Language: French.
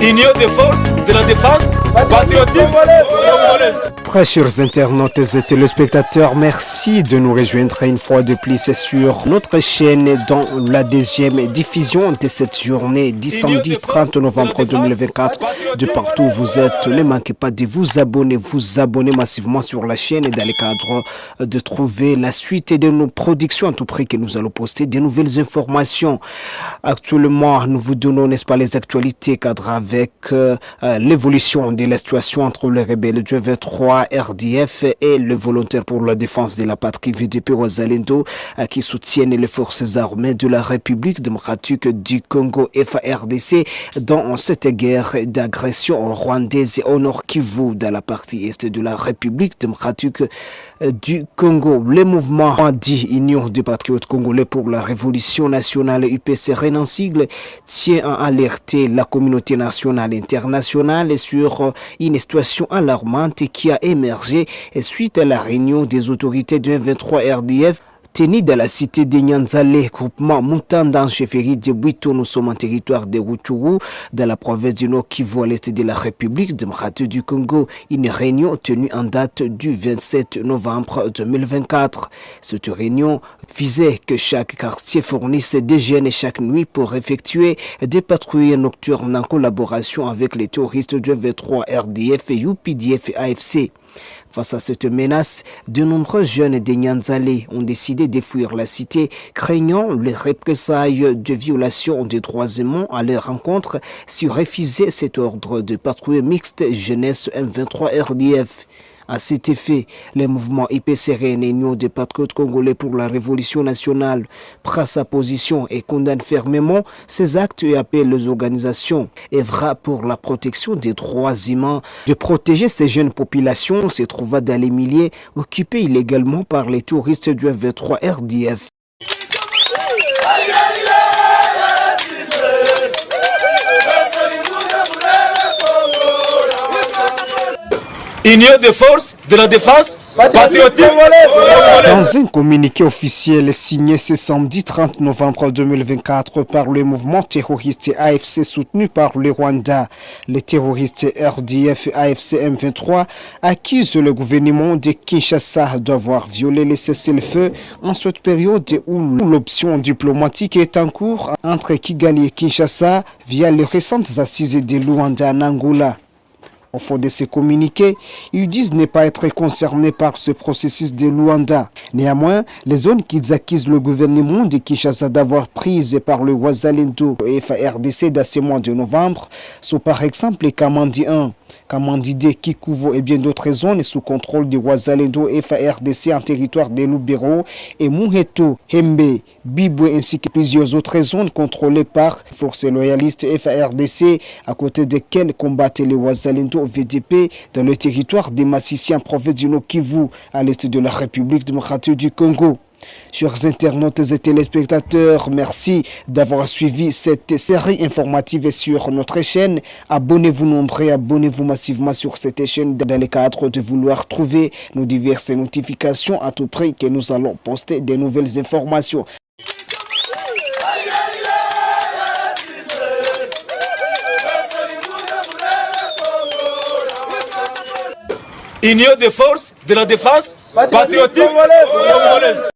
Union des forces de la défense patriotique congolaise. Très chers internautes et téléspectateurs, merci de nous rejoindre une fois de plus sur notre chaîne dans la deuxième diffusion de cette journée du samedi 30 novembre 2024. De partout où vous êtes, ne manquez pas de vous abonner massivement sur la chaîne et dans le cadre de trouver la suite de nos productions à tout prix que nous allons poster de nouvelles informations. Actuellement, nous vous donnons, n'est-ce pas, les actualités cadre avec l'évolution de la situation entre les rebelles du 23 RDF et le volontaire pour la défense de la patrie VDP Wazalendo qui soutiennent les forces armées de la République démocratique du Congo FARDC dans cette guerre d'agression rwandaise au nord Kivu dans la partie est de la République démocratique du Congo. Le mouvement dit Union des patriotes congolais pour la révolution nationale UPCR en sigle tient à alerter la communauté nationale et internationale sur une situation alarmante qui a émergé suite à la réunion des autorités du 23 RDF tenue dans la cité de Nyanzale, groupement Moutanda en chefferie de Bouito. Nous sommes en territoire de Rutshuru, dans la province du Nord Kivu à l'est de la République démocratique du Congo. Une réunion tenue en date du 27 novembre 2024. Cette réunion visait que chaque quartier fournisse des jeunes chaque nuit pour effectuer des patrouilles nocturnes en collaboration avec les terroristes du 23 RDF, UPDF et AFC. Face à cette menace, de nombreux jeunes de Nyanzale ont décidé de fuir la cité, craignant les représailles de violation des droits humains à leur rencontre si refusaient cet ordre de patrouille mixte jeunesse M23 RDF. À cet effet, le mouvement IPCR et l'Union des patriotes congolais pour la révolution nationale prend sa position et condamne fermement ces actes et appelle les organisations œuvrant pour la protection des droits humains de protéger ces jeunes populations se trouvant dans les milliers occupées illégalement par les touristes du 23 RDF. Union des forces de la défense patriotique congolaise. Dans un communiqué officiel signé ce samedi 30 novembre 2024 par le mouvement terroriste AFC soutenu par le Rwanda, les terroristes RDF et AFC M23 accusent le gouvernement de Kinshasa d'avoir violé les cessez-le-feu en cette période où l'option diplomatique est en cours entre Kigali et Kinshasa via les récentes assises de Luanda en Angola. Au fond de ces communiqués, ils disent ne pas être concernés par ce processus de Luanda. Néanmoins, les zones qu'ils accusent le gouvernement de Kinshasa d'avoir prises par le Wazalendo et FARDC dans ce mois de novembre sont par exemple Kamandi 1, Kamandi 2, Kikuvo et bien d'autres zones sous contrôle du Wazalendo et FARDC en territoire de Lubero et Muheto, Hembe, Bibwe ainsi que plusieurs autres zones contrôlées par forces loyalistes FARDC à côté desquelles combattent les Wazalendo VDP dans le territoire des Massiciens, province du Nord Kivu, à l'est de la République démocratique du Congo. Chers internautes et téléspectateurs, merci d'avoir suivi cette série informative sur notre chaîne. Abonnez-vous nombreux, abonnez-vous massivement sur cette chaîne dans le cadre de vouloir trouver nos diverses notifications à tout prix que nous allons poster de nouvelles informations. Union des forces de la défense patriotique congolaise.